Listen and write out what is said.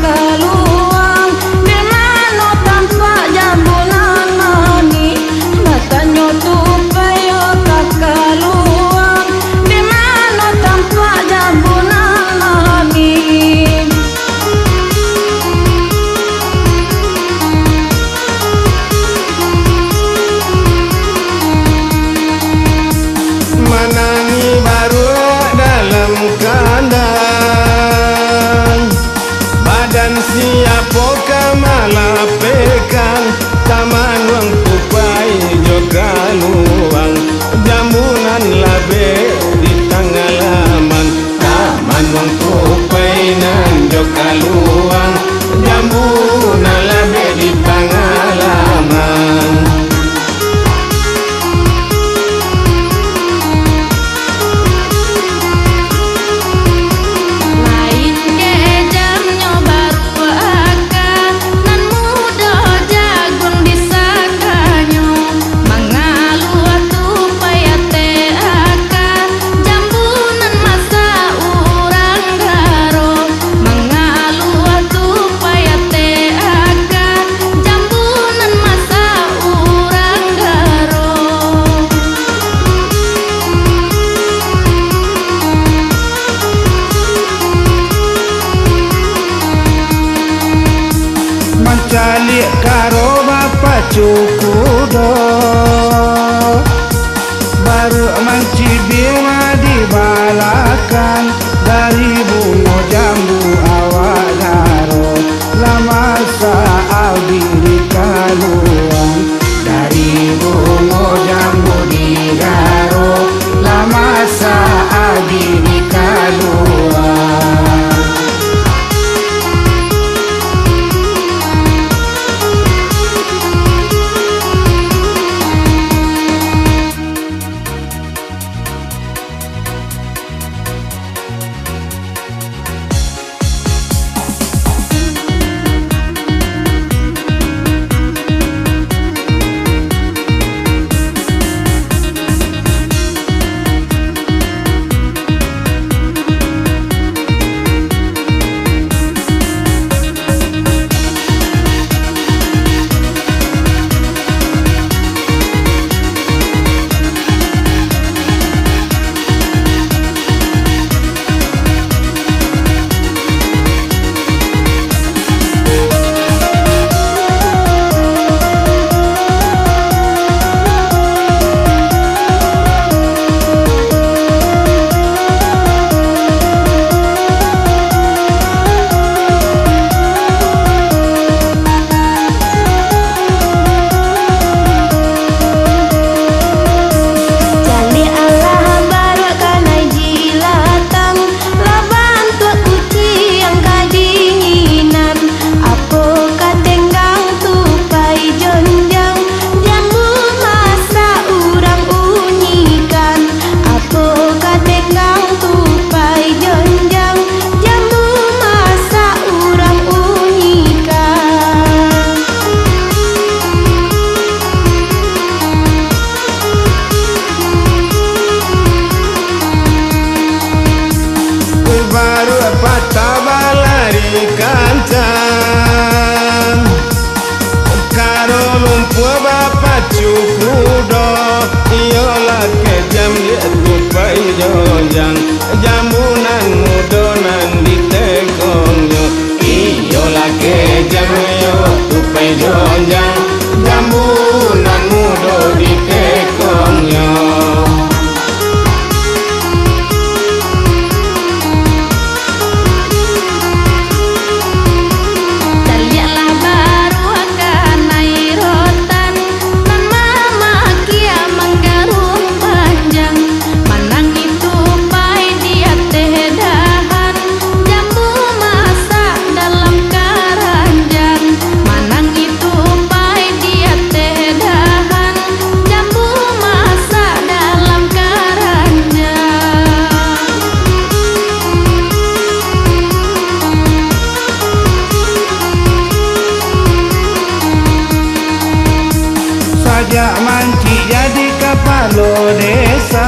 kakaluang di mano tanpa jambunan nani batanyo tupayo kakaluang di mano tanpa jambunan nani manani baru dalam kandang badan siapa kamalapekan taman wang tupai juga luang jambunan labe di tangalaman taman wang tupai nan juga luang jambunan labe di tangalaman. Calik karo bapa cukudo baru manci bima dibalakan dari bunga jambu awak garo lama saat diri kaluan dari bunga jambu di garo lama saat diri kaluan. Kancan karo lumpur bapa cukudo iyolah kejam dia tupai jonjang jambunan mudonan di tegongyo iyolah kejam yo tupai jonjang jambunan mudo di tegongyo. Manci jadi kepala desa